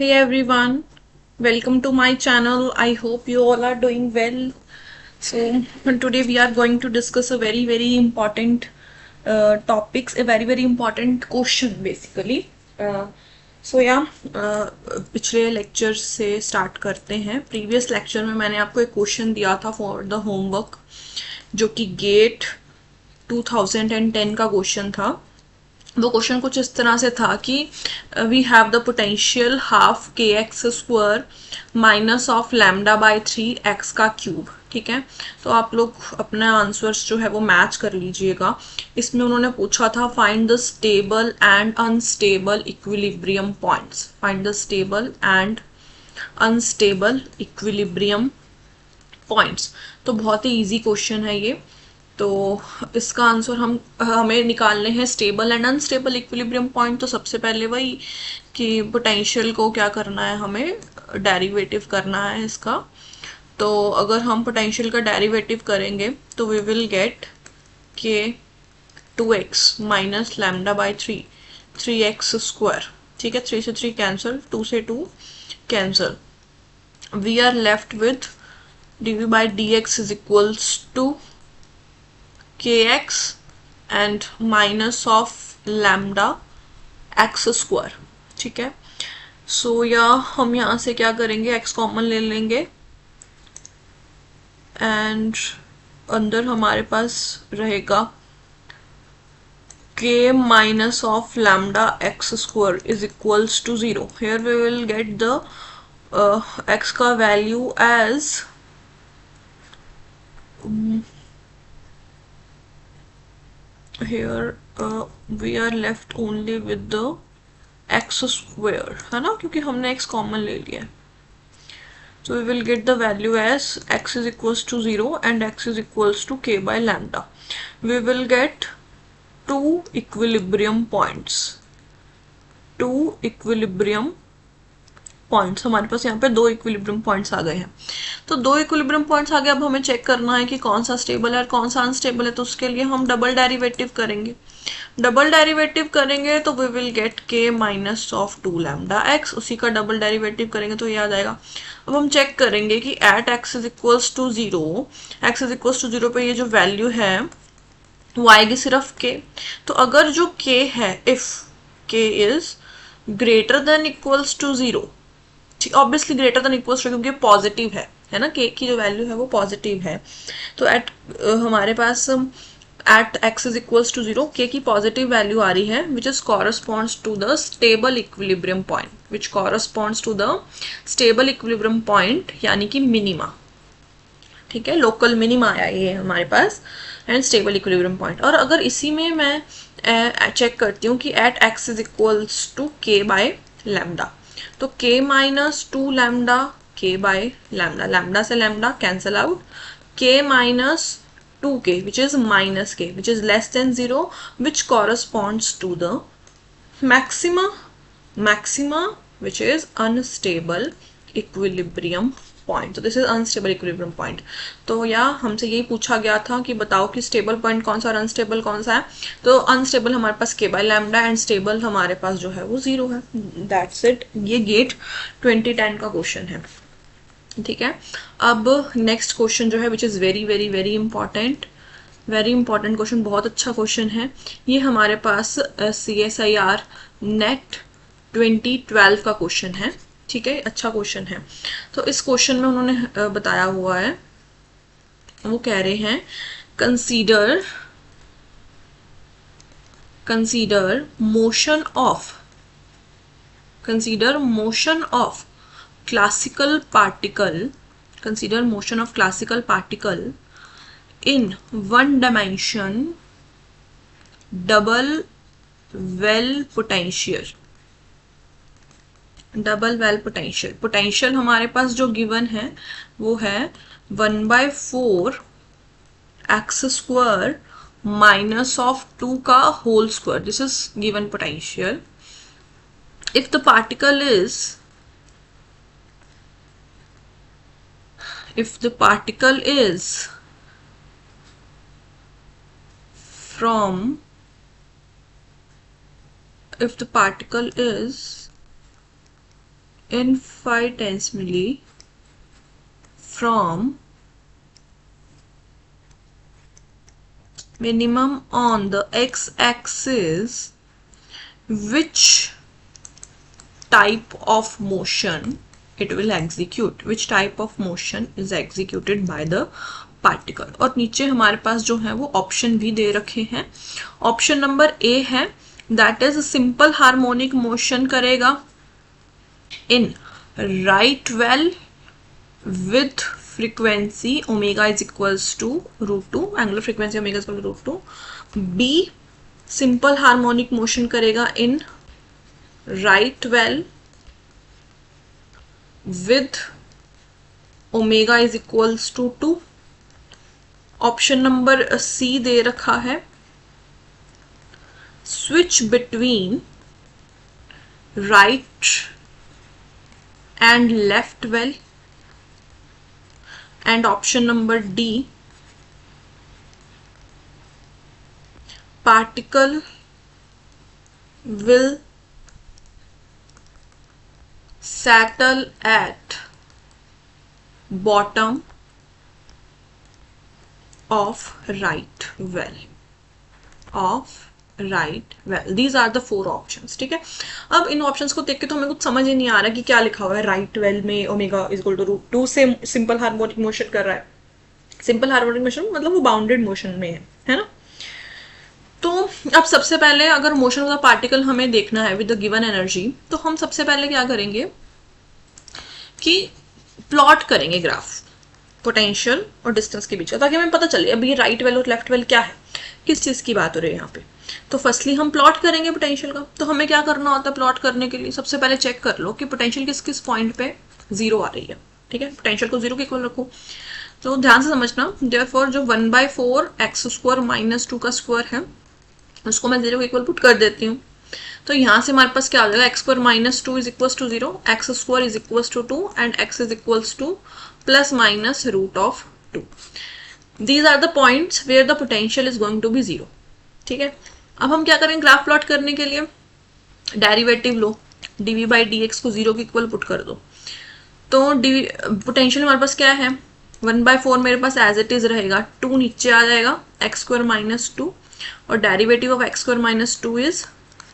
Hey everyone, welcome to my channel. I hope you all are doing well. So today we are going to discuss a very important topics, a very important question basically. Uh, पिछले lecture से start करते हैं. Previous lecture में मैंने आपको एक question दिया था फॉर द होमवर्क, जो कि गेट 2010 का क्वेश्चन था. वो क्वेश्चन कुछ इस तरह से था कि we have the potential half k x square minus of lambda by 3x का क्यूब. ठीक है, तो आप लोग अपना आंसर्स जो है वो मैच कर लीजिएगा. इसमें उन्होंने पूछा था find the stable and unstable equilibrium points. Find the stable and unstable equilibrium points. तो बहुत ही इजी क्वेश्चन है ये. तो इसका आंसर हमें निकालने हैं stable and unstable equilibrium point. तो सबसे पहले वही कि पोटेंशियल को क्या करना है, हमें डेरिवेटिव करना है इसका. तो अगर हम पोटेंशियल का डेरिवेटिव करेंगे तो वी विल गेट के 2x minus lambda by 3x square. ठीक है, 3 से 3 कैंसिल, 2 से 2 cancel. We are left with dv by dx is equals to kx and minus of lambda x square. ठीक है, सो हम यहाँ से क्या करेंगे, x कॉमन ले लेंगे एंड अंदर हमारे पास रहेगा k minus of lambda x square is equals to 0. Here we will get the x का value as here we are left only with the x square, है ना, क्योंकि हमने x कॉमन ले लिया है. So we will get the value as x is equals to 0 and x is equals to k by lambda. We will get two equilibrium points. Two equilibrium points. हमारे पास यहाँ पे दो इक्विलिब्रियम पॉइंट्स आ गए हैं. तो दो इक्विलिब्रियम पॉइंट्स आ गए. अब हमें चेक करना है कि कौन सा स्टेबल है और कौन सा अनस्टेबल है. तो उसके लिए हम डबल डेरिवेटिव करेंगे. डबल डेरिवेटिव करेंगे तो वी विल गेट के माइनस ऑफ 2 लैम्डा एक्स. उसी का डबल डेरिवेटिव करेंगे तो ये आ जाएगा. अब हम चेक करेंगे कि at x is equals to 0, x is equals to 0 पे ये जो वैल्यू है वो आएगी सिर्फ के. तो अगर जो के है, if k is greater than equals to 0, obviously greater than equals to, क्योंकि पॉजिटिव है ना, के की जो वैल्यू है वो पॉजिटिव है. तो एट हमारे पास at x is equals to 0 k की पॉजिटिव वैल्यू आ रही है which is corresponds to the stable equilibrium point, which corresponds to the stable equilibrium point, यानी कि मिनिमा. ठीक है, लोकल मिनिमा आया ये हमारे पास एंड स्टेबल इक्विलिब्रियम पॉइंट. और अगर इसी में मैं चेक करती हूँ कि at x is equals to k by lambda, तो k minus 2 lambda k by lambda, lambda से lambda cancel out, k minus 2k which is minus k which is less than 0, which corresponds to the maxima which is unstable equilibrium point. तो this is unstable equilibrium point. तो हमसे यही पूछा गया था कि बताओ कि स्टेबल पॉइंट कौन सा और अनस्टेबल कौन सा है. तो अनस्टेबल हमारे पास के बाय लैम्डा एंड स्टेबल हमारे पास जो है वो 0 है. That's it. ये गेट 2010 का क्वेश्चन है. ठीक है, अब नेक्स्ट क्वेश्चन जो है which is very important, very important question, बहुत अच्छा क्वेश्चन है ये. हमारे पास CSIR नेट 2012 का क्वेश्चन है. ठीक है, अच्छा क्वेश्चन है. तो इस क्वेश्चन में उन्होंने बताया हुआ है, वो कह रहे हैं consider motion of classical particle, consider motion of classical particle in one dimension double well potential. Double well potential. Potential हमारे पास जो गिवन है वो है 1/4 एक्स स्क्वायर माइनस ऑफ 2 का whole square. This is given potential. If the particle is from, if the particle is infinitesimally from minimum on the x-axis, which type of motion it will execute, which type of motion is executed by the particle। और नीचे हमारे पास जो है वो option भी दे रखे हैं। ऑप्शन नंबर ए है that is simple harmonic motion करेगा in right well with frequency omega is equals to √2, angular frequency omega is equal to √2। B simple harmonic motion करेगा in right well with omega is equals to 2। Option number C दे रखा है switch between right and left well, and option number D particle will settle at bottom of right well, these are the 4 options। ठीक है, अब इन options को देख के तो हमें कुछ समझ ही नहीं आ रहा कि क्या लिखा हुआ है। राइट वेल में ओमेगा इज इक्वल टू √2 से सिंपल हार्मोनिक मोशन कर रहा है। सिंपल हार्मोनिक मोशन मतलब वो बाउंडेड मोशन में है ना। तो अब सबसे पहले अगर मोशन ऑफ द पार्टिकल हमें देखना है विद द गिवन एनर्जी, तो हम सबसे पहले क्या करेंगे कि प्लॉट करेंगे ग्राफ पोटेंशियल और डिस्टेंस के बीच का, ताकि हमें पता चले अब ये राइट वेल और लेफ्ट वेल क्या है, किस चीज की बात हो रही है यहाँ पे। तो फर्स्टली हम प्लॉट करेंगे पोटेंशियल का। तो हमें क्या करना होता है प्लॉट करने के लिए, सबसे पहले चेक कर लो कि पोटेंशियल किस किस पॉइंट पे 0 आ रही है। ठीक है, पोटेंशियल को 0 के इक्वल रखो। तो ध्यान से समझना, देयरफॉर जो 1/4 x² - 2 का स्क्वायर है उसको मैं 0 के इक्वल पुट कर देती हूँ। तो यहाँ से हमारे पास क्या आ जाएगा, x² - 2 is equals to 0, x² is equals to 2 and x is equals to ±√2। These are the points where the potential is going to be 0। ठीक है, अब हम क्या करेंगे ग्राफ प्लॉट करने के लिए, डेरिवेटिव लो, dv/dx को 0 के इक्वल पुट कर दो। तो पोटेंशियल हमारे पास क्या है, 1/4 मेरे पास एज इट इज रहेगा, 2 नीचे आ जाएगा, x² - 2 और derivative of x² - 2 is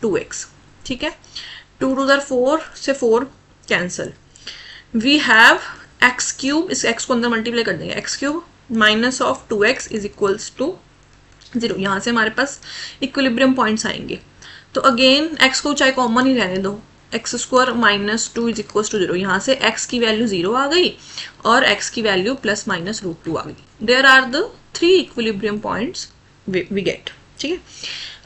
2x। ठीक है, 2 × 2 = 4 से 4 कैंसल। वी हैव x³ इस x को अंदर मल्टीप्लाई कर देंगे, x³ - 2x is equals to 0। यहाँ से हमारे पास इक्विलिब्रियम पॉइंट्स आएंगे। तो अगेन x को चाहे कॉमन ही रहने दो, x² - 2 इज इक्वल्स टू 0। यहाँ से x की वैल्यू 0 आ गई और x की वैल्यू ±√2 आ गई। There are the 3 equilibrium points we get. ठीक है,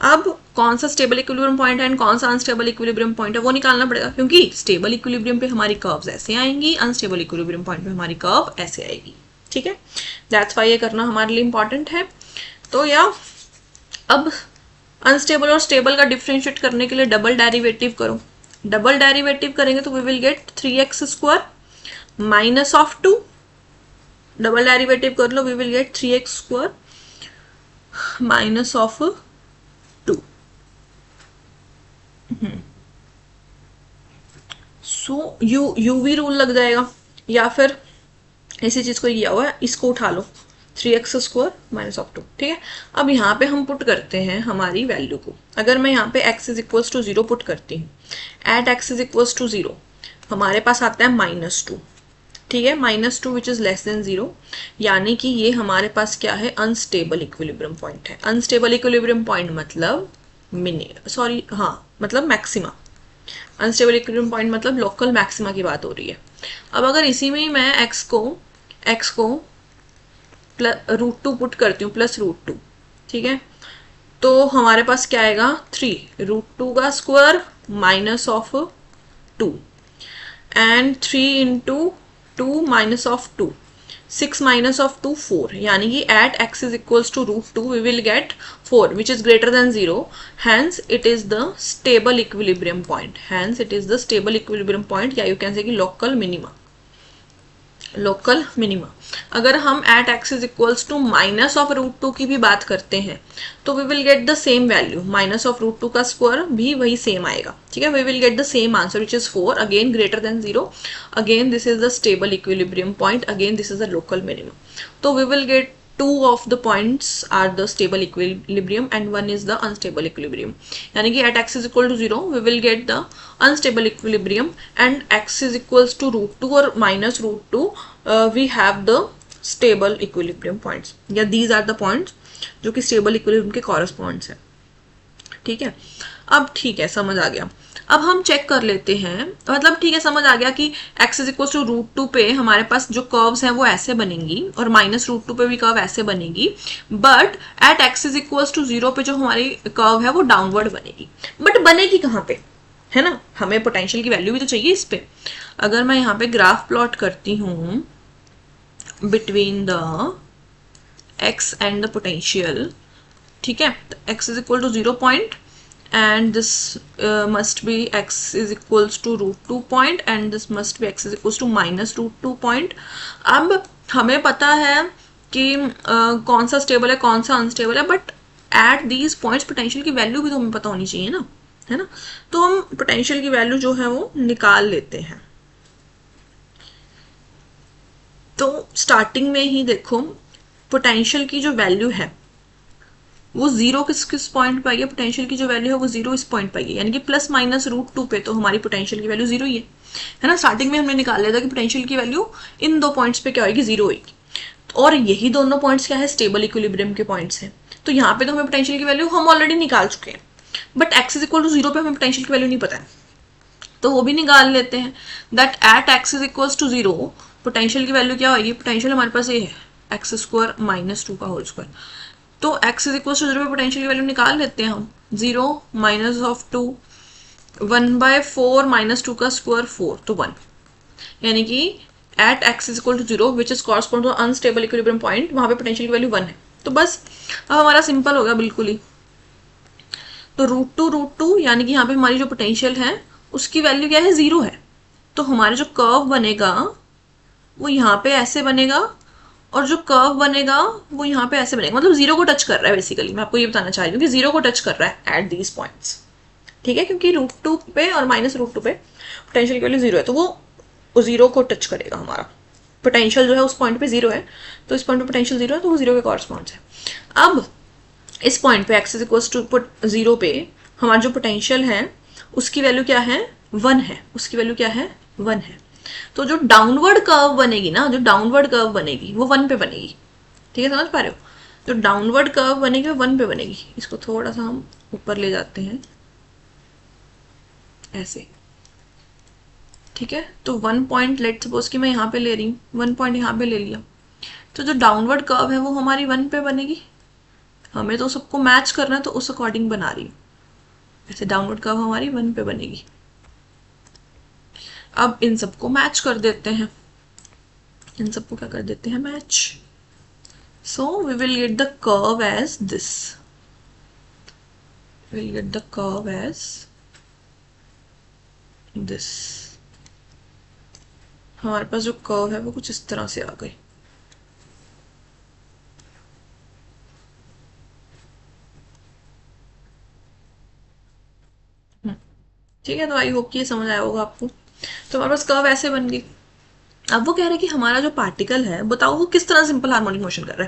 अब कौन सा स्टेबल इक्विलिब्रियम पॉइंट है एंड कौन सा अनस्टेबल इक्विलिब्रियम पॉइंट है वो निकालना पड़ेगा, क्योंकि स्टेबल इक्विलिब्रियम पे हमारी कर्व्स ऐसे आएंगी, अनस्टेबल इक्विलिब्रियम पॉइंट पे हमारी कर्व ऐसे आएगी। ठीक है, दैट्स व्हाई ये करना हमारे लिए इंपॉर्टेंट है। तो या अब अनस्टेबल और स्टेबल का डिफरेंशिएट करने के लिए डबल डेरिवेटिव करो। डबल डेरिवेटिव करेंगे तो we will get 3x² - 2। Double derivative कर लो, we will get 3x² - 2। So UV rule लग जाएगा, या फिर इसी चीज को किया हुआ है, इसको उठा लो 3x² - 2। ठीक है, अब यहाँ पे हम पुट करते हैं हमारी वैल्यू को। अगर मैं यहाँ पे x is equals to 0 put करती हूँ, at x is equals to 0 हमारे पास आता है -2। ठीक है, -2 विच इज लेस देन 0, यानी कि ये हमारे पास क्या है, अनस्टेबल इक्विलिब्रियम पॉइंट है। अनस्टेबल इक्विलिब्रियम पॉइंट मतलब मतलब मैक्सिमा। अनस्टेबल इक्विलिब्रियम पॉइंट मतलब लोकल मैक्सिमा की बात हो रही है। अब अगर इसी में ही मैं x को √2 पुट करती हूँ, +√2। ठीक है, तो हमारे पास क्या आएगा, 3 √2 का स्क्वायर -2 एंड 3 × 2 -2, 6 -2 4, यानी कि at x is equals to √2 we will get 4 which is greater than 0, hence it is the stable equilibrium point. Hence it is the stable equilibrium point, या यू कैन से कि local minima. Local minima. अगर हम at x is equals to minus of root two की भी बात करते हैं तो we will get the same value, minus of root two का स्क्वायर भी वही सेम आएगा, ठीक है। We will get the same answer which is 4, again greater than 0, again this is the stable equilibrium point, again this is the local minimum. तो we will get two of the points are the stable equilibrium and one is the unstable equilibrium, यानी कि at x is equal to 0 we will get the unstable equilibrium and x is equals to root 2 or minus root 2 we have the stable equilibrium points, या these are the points जो कि stable equilibrium के corresponds है, ठीक है। अब ठीक है, समझ आ गया। अब हम चेक कर लेते हैं, मतलब ठीक है समझ आ गया कि x is equal to root two पे हमारे पास जो कर्व्स हैं वो ऐसे बनेंगी और माइनस रूट टू पे भी कर्व ऐसे बनेगी, but at x is equal to 0 पे जो हमारी कर्व है वो डाउनवर्ड बनेगी। बट बनेगी कहाँ पे, है ना, हमें पोटेंशियल की वैल्यू भी तो चाहिए इस पे। अगर मैं यहाँ पे ग्राफ प्लॉट करती हूँ between the x and the potential, ठीक है, तो x is equal to 0 point and this must be x is equals to root 2 point and this must be x is equals to minus root 2 point। अब हमें पता है कि कौन सा स्टेबल है कौन सा अनस्टेबल है, but at these points potential की वैल्यू भी तो हमें पता होनी चाहिए ना, है ना। तो हम पोटेंशियल की वैल्यू जो है वो निकाल लेते हैं। तो स्टार्टिंग में ही देखो पोटेंशियल की जो वैल्यू है वो 0 किस पॉइंट पे आई है, पोटेंशियल की जो वैल्यू है वो 0 इस पॉइंट पे आई है, यानी कि प्लस माइनस रूट 2 पे तो हमारी पोटेंशियल की वैल्यू 0 ही है ना। स्टार्टिंग में हमने निकाल लिया था कि पोटेंशियल की वैल्यू इन दो पॉइंट्स पे क्या होगी, 0 होगी, और यही दोनों पॉइंट्स क्या है, स्टेबल इक्विलिब्रियम के पॉइंट्स हैं। तो यहाँ पे तो हमें पोटेंशियल की वैल्यू हम ऑलरेडी निकाल चुके हैं, but x is equal to 0 पे हमें पोटेंशियल की वैल्यू नहीं पता है, तो वो भी निकाल लेते हैं। That at x is equal to 0 potential की वैल्यू क्या होगी, पोटेंशियल हमारे पास ये है एक्स स्क्वायर माइनस 2 का होल स्क्वायर। तो x इज इक्वल टू 0 पे पोटेंशियल की वैल्यू निकाल लेते हैं हम, 0 माइनस ऑफ 2 1/4 माइनस 2 का स्क्वायर 4 तो 1, यानी कि at x is equal to 0 which is correspond to unstable equilibrium point, वहां पे पोटेंशियल की वैल्यू 1 है। तो बस अब हमारा सिंपल हो गया बिल्कुल ही। तो रूट टू यानी कि यहाँ पे हमारी जो पोटेंशियल है उसकी वैल्यू क्या है, 0 है। तो हमारे जो कर्व बनेगा वो यहाँ पे ऐसे बनेगा और जो कर्व बनेगा वो यहाँ पे ऐसे बनेगा, मतलब 0 को टच कर रहा है बेसिकली। मैं आपको ये बताना चाह रही हूँ कि 0 को टच कर रहा है एट दीज पॉइंट्स, ठीक है, क्योंकि रूट 2 पे और माइनस रूट 2 पे पोटेंशियल की वैल्यू 0 है, तो वो 0 को टच करेगा। हमारा पोटेंशियल जो है उस पॉइंट पे 0 है, तो इस पॉइंट पे पोटेंशियल 0 है, तो वो 0 के कॉरस्पॉन्ड्स है। अब इस पॉइंट पे एक्स इज इक्वल टू 0 पे हमारा जो पोटेंशियल है उसकी वैल्यू क्या है, 1 है, उसकी वैल्यू क्या है, 1 है। तो जो डाउनवर्ड कर्व बनेगी ना, जो डाउनवर्ड कर्व बनेगी वो 1 पे बनेगी, ठीक है, समझ पा रहे हो। जो डाउनवर्ड कर्व बनेगी वो 1 पे बनेगी। इसको थोड़ा सा हम ऊपर ले जाते हैं ऐसे, ठीक है। तो 1 पॉइंट लेट सपोज कि मैं यहाँ पे ले रही हूँ, 1 पॉइंट यहाँ पे ले लिया, तो जो डाउनवर्ड कर्व है वो हमारी 1 पे बनेगी। हमें तो सबको मैच करना है तो उस अकॉर्डिंग बना रही हूँ, ऐसे डाउनवर्ड कर्व हमारी 1 पे बनेगी। अब इन सबको मैच कर देते हैं, इन सबको क्या कर देते हैं, match. So we will get the curve as this, will get the curve as this. हमारे पास जो कर्व है वो कुछ इस तरह से आ गई, ठीक है। तो आई होप कि ये समझ आया होगा आपको। तो हमारे पास कर्व ऐसे बन गई। अब वो कह रहे हैं कि हमारा जो पार्टिकल है बताओ वो किस तरह सिंपल हार्मोनिक मोशन कर रहा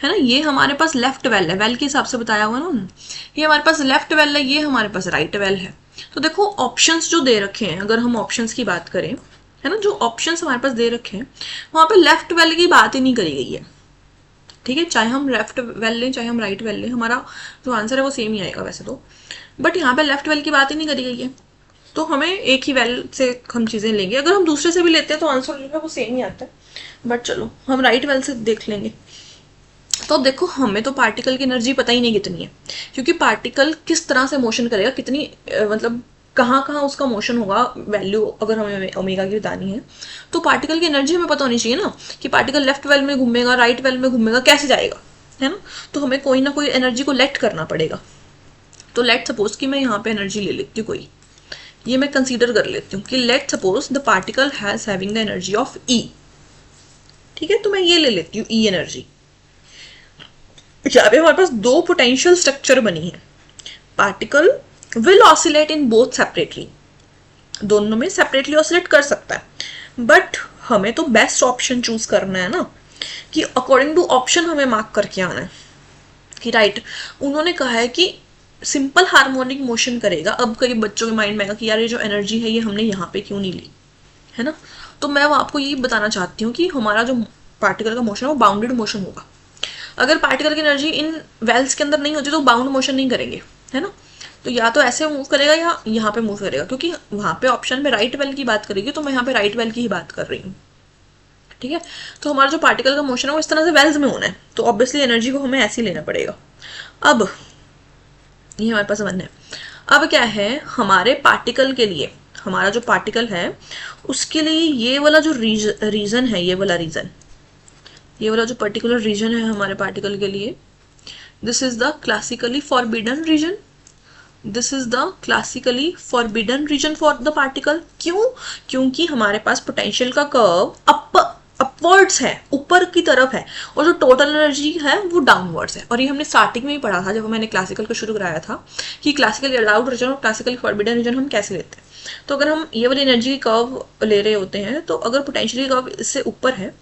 है ना। ये हमारे पास लेफ्ट वेल है, वेल के हिसाब से बताया हुआ ना, ये हमारे पास लेफ्ट वेल है, ये हमारे पास राइट वेल है। तो देखो ऑप्शंस जो दे रखे हैं, अगर हम ऑप्शंस की बात करें, है ना, जो ऑप्शंस हमारे पास दे रखे हैं वहां पे लेफ्ट वेल की बात ही नहीं करी गई है, ठीक है। चाहे हम लेफ्ट वेल लें चाहे हम राइट वेल लें, हमारा जो आंसर है वो सेम ही आएगा वैसे तो, बट यहाँ पे लेफ्ट वेल की बात ही नहीं करी गई है। तो हमें एक ही वेल से हम चीज़ें लेंगे, अगर हम दूसरे से भी लेते हैं तो आंसर जो है वो सेम ही आता है, बट चलो हम राइट वेल से देख लेंगे। तो देखो हमें तो पार्टिकल की एनर्जी पता ही नहीं कितनी है, क्योंकि पार्टिकल किस तरह से मोशन करेगा, कितनी मतलब कहाँ कहाँ उसका मोशन होगा, वैल्यू अगर हमें ओमेगा की बतानी है तो पार्टिकल की एनर्जी हमें पता होनी चाहिए ना, कि पार्टिकल लेफ्ट वेल में घूमेगा राइट वेल में घूमेगा, कैसे जाएगा, है ना। तो हमें कोई ना कोई एनर्जी को लेट करना पड़ेगा। तो लेट सपोज कि मैं यहाँ पे एनर्जी ले लेती हूँ कोई, ये मैं कंसीडर कर लेती हूँ कि let suppose the particle has having the energy of E, ठीक है, तो मैं ये ले लेती हूँ ई एनर्जी। यहाँ पे हमारे पास दो पोटेंशियल स्ट्रक्चर बनी है। Particle will oscillate in both separately, दोनों में सेपरेटली ऑसिलेट कर सकता है, बट हमें तो बेस्ट ऑप्शन चूज करना है ना, कि अकॉर्डिंग टू ऑप्शन हमें मार्क करके आना है कि राइट। उन्होंने कहा है कि सिंपल हार्मोनिक मोशन करेगा। अब कई बच्चों के माइंड में आएगा कि यार ये जो एनर्जी है ये हमने यहाँ पे क्यों नहीं ली, है ना। तो मैं आपको ये बताना चाहती हूँ कि हमारा जो पार्टिकल का मोशन है वो बाउंडेड मोशन होगा। अगर पार्टिकल की एनर्जी इन वेल्स के अंदर नहीं होती तो बाउंड मोशन नहीं करेंगे, है ना। तो या तो ऐसे मूव करेगा या यहाँ पे मूव करेगा, क्योंकि वहाँ पे ऑप्शन में राइट वेल की बात करेगी, तो मैं यहाँ पे राइट वेल की ही बात कर रही हूँ, ठीक है। तो हमारा जो पार्टिकल का मोशन है वो इस तरह से वेल्स में होना है, तो ऑब्वियसली एनर्जी को हमें ऐसे ही लेना पड़ेगा। अब ये हमारे पास वन है। अब क्या है, हमारे पार्टिकल के लिए, हमारा जो पार्टिकल है उसके लिए ये वाला जो रीजन है, ये वाला रीजन, ये वाला जो पर्टिकुलर रीजन है हमारे पार्टिकल के लिए, this is the classically forbidden region. This is the classically forbidden region for the particle. क्यों? क्योंकि हमारे पास पोटेंशियल का कर्व अपवर्ड्स है, ऊपर की तरफ है, और जो टोटल एनर्जी है वो डाउनवर्ड्स है। और ये हमने स्टार्टिंग में ही पढ़ा था जब मैंने क्लासिकल को शुरू कराया था कि क्लासिकल अलाउड रीजन और क्लासिकल फॉरबिडन रीजन हम कैसे लेते हैं। तो अगर हम ये वाली एनर्जी की कर्व ले रहे होते हैं, तो अगर पोटेंशियल कर्व इससे ऊपर है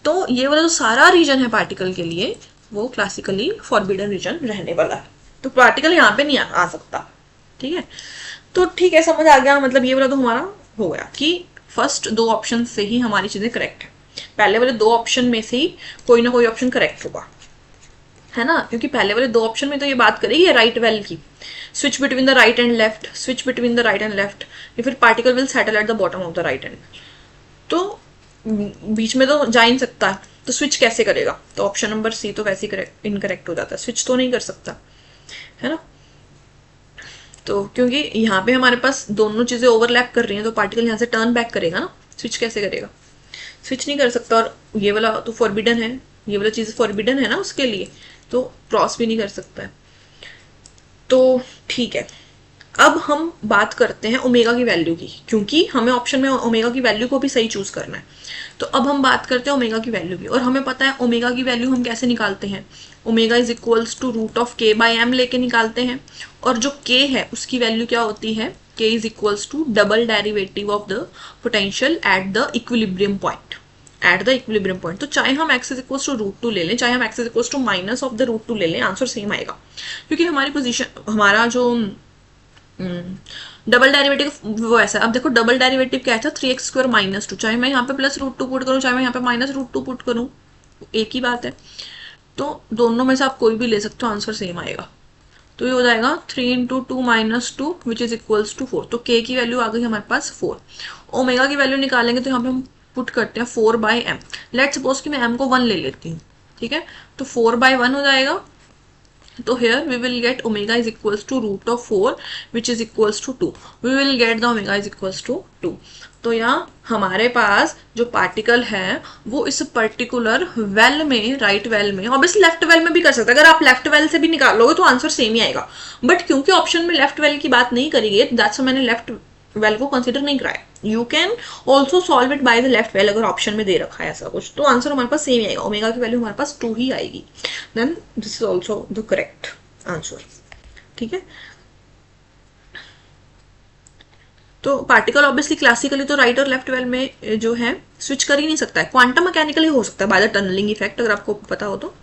तो ये वाला जो सारा रीजन है पार्टिकल के लिए वो क्लासिकली फॉरबिडन रीजन रहने वाला है। तो पार्टिकल यहाँ पे नहीं आ सकता, ठीक है। तो ठीक है, समझ आ गया। मतलब ये वाला तो हमारा हो गया कि फर्स्ट दो ऑप्शन से ही हमारी चीजें करेक्ट है। पहले वाले दो ऑप्शन में से ही कोई ना कोई ऑप्शन करेक्ट होगा, है ना, क्योंकि पहले वाले दो ऑप्शन में तो ये बात करेगी राइट वेल की, switch between the right and left, switch between the right and left, या फिर particle will settle at the bottom of the right and. तो बीच में तो जा ही नहीं सकता, तो स्विच कैसे करेगा? तो ऑप्शन नंबर सी तो वैसे ही इनकरेक्ट हो जाता है, स्विच तो नहीं कर सकता, है ना। तो क्योंकि यहाँ पे हमारे पास दोनों चीजें ओवरलैप कर रही हैं, तो पार्टिकल यहाँ से टर्न बैक करेगा ना, स्विच कैसे करेगा? स्विच नहीं कर सकता। और ये वाला तो फॉरबिडन है, ये वाला चीज फॉरबिडन है ना उसके लिए, तो क्रॉस भी नहीं कर सकता है। तो ठीक है, अब हम बात करते हैं ओमेगा की वैल्यू की, क्योंकि हमें ऑप्शन में ओमेगा की वैल्यू को भी सही चूज करना है। तो अब हम बात करते हैं ओमेगा की वैल्यू की, और हमें पता है ओमेगा की वैल्यू हम कैसे निकालते हैं, omega is equals to root of k by m लेके निकालते हैं। और जो के है उसकी वैल्यू क्या होती है, k is equals to double derivative of the potential at the equilibrium point, at the equilibrium point. तो चाहे हम x is equals to root two ले लें, चाहे हम x is equals to minus of the root two ले लें, answer same आएगा, क्योंकि हमारी पोजीशन, हमारा जो डबल डेरिवेटिव वो ऐसा। अब देखो डबल डेरिवेटिव क्या था, 3x² - 2, चाहे मैं यहाँ पे प्लस रूट 2 पुट करूँ, चाहे मैं यहाँ पे माइनस रूट 2 पुट करूँ, एक ही बात है। तो दोनों में से आप कोई भी ले सकते हो, आंसर सेम आएगा। तो ये हो जाएगा 3 × 2 - 2 विच इज इक्वल्स टू 4। तो k की वैल्यू आ गई हमारे पास 4। ओमेगा की वैल्यू निकालेंगे तो यहाँ पे हम पुट करते हैं 4/m। लेट सपोज कि मैं m को 1 ले लेती हूँ, ठीक है, तो 4/1 हो जाएगा। तो here we will get omega is equals to root of 4 which is equals to 2. We will get the omega is equals to 2. तो यहाँ हमारे पास जो पार्टिकल है वो इस पर्टिकुलर वेल में, राइट वेल में, ऑब्वियसली लेफ्ट वेल में भी कर सकते हैं। अगर आप लेफ्ट वेल से भी निकालोगे तो आंसर सेम ही आएगा, बट क्योंकि ऑप्शन में लेफ्ट वेल की बात नहीं करी गई, दैट्स मैंने लेफ्ट वेल को कंसिडर नहीं कराया। You can also solve it by the left well, अगर ऑप्शन में दे रखा है ऐसा कुछ, तो आंसर हमारे पास सेम ही आएगा, ओमेगा की वैल्यू हमारे पास 2 ही आएगी। Then this is also the correct answer, ठीक है। तो पार्टिकल ऑब्वियसली क्लासिकली तो राइट और लेफ्ट वेल में जो है स्विच कर ही नहीं सकता है, क्वांटम मैकेनिकली हो सकता है बाय द टनलिंग इफेक्ट। अगर आपको पता हो तो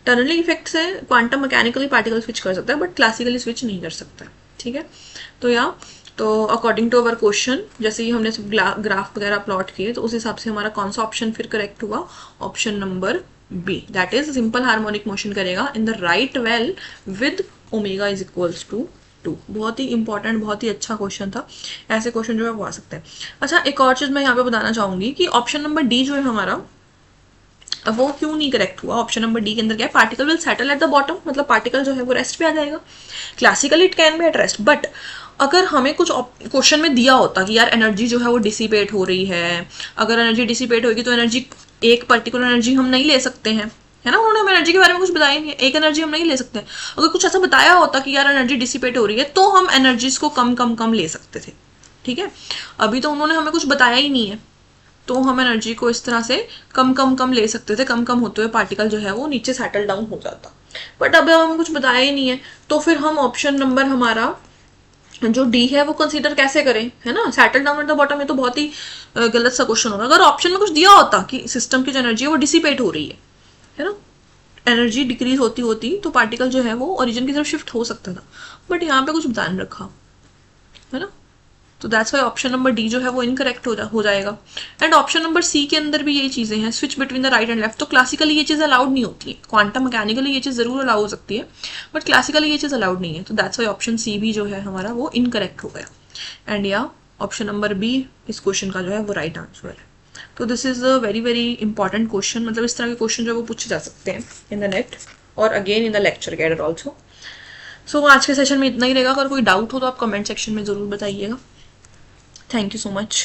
टनलिंग इफेक्ट से क्वांटम मैकेनिकली पार्टिकल स्विच कर सकता है, बट क्लासिकली स्विच नहीं कर सकता, ठीक है। तो यहाँ तो अकॉर्डिंग टू अवर क्वेश्चन, जैसे ही हमने ग्राफ वगैरह प्लॉट किए, तो उस हिसाब से हमारा कौन सा ऑप्शन फिर करेक्ट हुआ, option number B, that is simple harmonic motion करेगा in the right well with omega is equals to 2। बहुत ही इंपॉर्टेंट, बहुत ही अच्छा क्वेश्चन था। ऐसे क्वेश्चन जो है वो आ सकते हैं। अच्छा, एक और चीज मैं यहाँ पे बताना चाहूंगी कि ऑप्शन नंबर डी जो है हमारा, वो क्यों नहीं करेक्ट हुआ। ऑप्शन नंबर डी के अंदर क्या है, particle will settle at the bottom, मतलब पार्टिकल जो है वो रेस्ट पे आ जाएगा। Classically it can be at rest, but अगर हमें कुछ क्वेश्चन में दिया होता कि यार एनर्जी जो है वो डिसिपेट हो रही है, अगर एनर्जी डिसिपेट होगी तो एनर्जी, एक पर्टिकुलर एनर्जी हम नहीं ले सकते हैं, है ना, उन्होंने हमें एनर्जी के बारे में कुछ बताया नहीं है, एक एनर्जी हम नहीं ले सकते। अगर कुछ ऐसा बताया होता कि यार एनर्जी डिसिपेट हो रही है, तो हम एनर्जीज को कम कम कम ले सकते थे, ठीक है। अभी तो उन्होंने हमें कुछ बताया ही नहीं है, तो हम एनर्जी को इस तरह से कम ले सकते थे, कम होते हुए पार्टिकल जो है वो नीचे सेटल डाउन हो जाता। बट अब हमें कुछ बताया ही नहीं है, तो फिर हम ऑप्शन नंबर हमारा जो डी है वो कंसीडर कैसे करें, है ना। Settle down at the bottom, ये तो बहुत ही गलत सा क्वेश्चन होगा। अगर ऑप्शन में कुछ दिया होता कि सिस्टम की जो एनर्जी है वो डिसिपेट हो रही है ना, एनर्जी डिक्रीज होती होती तो पार्टिकल जो है वो ओरिजिन की तरफ शिफ्ट हो सकता था, बट यहाँ पे कुछ बता नहीं रखा, है ना। तो that's why option number D जो है वो इनकरेक्ट हो जाएगा। एंड ऑप्शन नंबर सी के अंदर भी यही चीज़ें हैं, switch between the right and left. तो क्लासिकली ये चीज़ अलाउड नहीं होती है, क्वांटम मैकेनिकली ये चीज़ ज़रूर अलाउ हो सकती है, बट क्लासिकली ये चीज़ अलाउड नहीं है। तो दैट्स वाई ऑप्शन सी भी जो है हमारा वो इनकरेक्ट हो गया। एंड या ऑप्शन नंबर बी इस क्वेश्चन का जो है वो राइट आंसर है। तो this is a very very important question, मतलब इस तरह के क्वेश्चन जो है वो पूछे जा सकते हैं इन द नेट और again in the lecture guide also. So आज के सेशन में इतना ही रहेगा। अगर कोई डाउट हो तो आप कमेंट सेक्शन में ज़रूर बताइएगा। Thank you so much.